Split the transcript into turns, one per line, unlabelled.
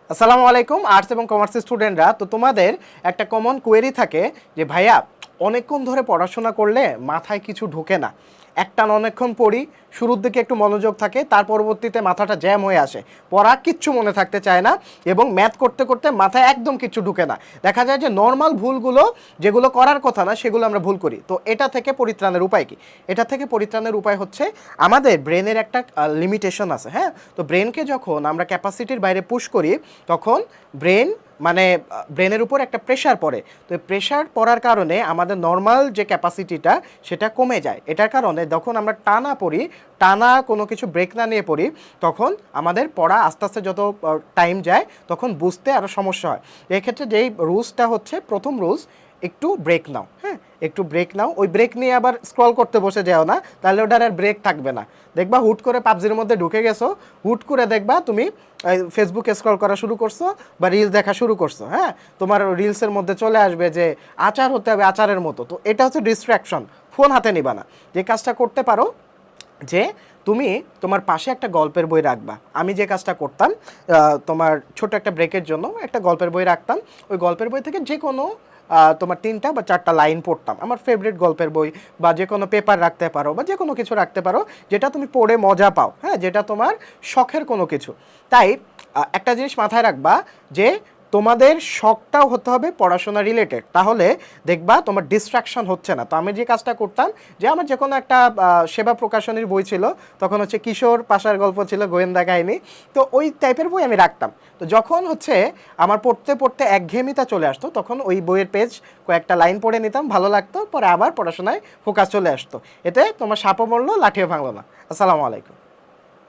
আসসালামু আলাইকুম আর্টস এবং কমার্সের স্টুডেন্টরা। তো তোমাদের একটা কমন কোয়েরি থাকে যে ভাইয়া অনেকক্ষণ ধরে পড়াশোনা করলে মাথায় কিছু ঢোকে না, একটানা অনেকক্ষণ পড়ি, শুরুর দিকে একটু মনোযোগ থাকে, তার পরবর্তীতে মাথাটা জ্যাম হয়ে আসে, পড়া কিচ্ছু মনে থাকতে চায় না এবং ম্যাথ করতে করতে মাথায় একদম কিচ্ছু ঢুকে না। দেখা যায় যে নর্মাল ভুলগুলো যেগুলো করার কথা না সেগুলো আমরা ভুল করি। তো এটা থেকে পরিত্রাণের উপায় কি? এটা থেকে পরিত্রাণের উপায় হচ্ছে আমাদের ব্রেনের একটা লিমিটেশন আছে। হ্যাঁ, তো ব্রেনকে যখন আমরা ক্যাপাসিটির বাইরে পুশ করি তখন ব্রেন মানে ব্রেনের উপর একটা প্রেশার পড়ে। তো প্রেশার পড়ার কারণে আমাদের নর্মাল যে ক্যাপাসিটিটা সেটা কমে যায়। এটার কারণে যখন আমরা টানা পড়ি, টানা কোনো কিছু ব্রেক না নিয়ে পড়ি, তখন আমাদের পড়া আস্তে আস্তে যত টাইম যায় তখন বুঝতে আরও সমস্যা হয়। এক্ষেত্রে যেই রুলসটা হচ্ছে, প্রথম রুলস, একটু ব্রেক নাও। হ্যাঁ, একটু ব্রেক নাও। ওই ব্রেক নিয়ে আবার স্ক্রল করতে বসে যাও না, তাহলে ওটার আর ব্রেক থাকবে না। দেখবা হুট করে পাবজির মধ্যে ঢুকে গেছো, হুট করে দেখবা তুমি ফেসবুকে স্ক্রল করা শুরু করছো বা রিলস দেখা শুরু করছো। হ্যাঁ, তোমার রিলসের মধ্যে চলে আসবে যে আচার হতে হবে আচারের মতো। তো এটা হচ্ছে ডিস্ট্র্যাকশন, ফোন হাতে নিবা না। যে কাজটা করতে পারো যে তুমি তোমার পাশে একটা গল্পের বই রাখবা। আমি যে কাজটা করতাম, তোমার ছোট একটা ব্রেকের জন্য একটা গল্পের বই রাখতাম। ওই গল্পের বই থেকে যে কোনো তোমার 3টা বা 4টা লাইন পড়তাম, আমার ফেভারিট গল্পের বই, বা যে কোনো পেপার রাখতে পারো বা যে কোনো কিছু রাখতে পারো যেটা তুমি পড়ে মজা পাও। হ্যাঁ, যেটা তোমার শখের কোনো কিছু। তাই একটা জিনিস মাথায় রাখবা যে তোমাদের শখটাও হতে হবে পড়াশোনা রিলেটেড, তাহলে দেখবা তোমার ডিস্ট্রাকশন হচ্ছে না। তো আমি যে কাজটা করতাম যে আমার যে কোনো একটা সেবা প্রকাশনীর বই ছিল, তখন হচ্ছে কিশোর পাশার গল্প ছিল, গোয়েন্দা কাহিনী, তো ওই টাইপের বই আমি রাখতাম। তো যখন হচ্ছে আমার পড়তে পড়তে একঘেয়েমিতা চলে আসতো, তখন ওই বইয়ের পেজ কয়েকটা লাইন পড়ে নিতাম, ভালো লাগতো, পরে আবার পড়াশোনায় ফোকাস চলে আসতো। এতে তোমার সাপও মরলো, লাঠিও ভাঙলো না। আসসালামু আলাইকুম।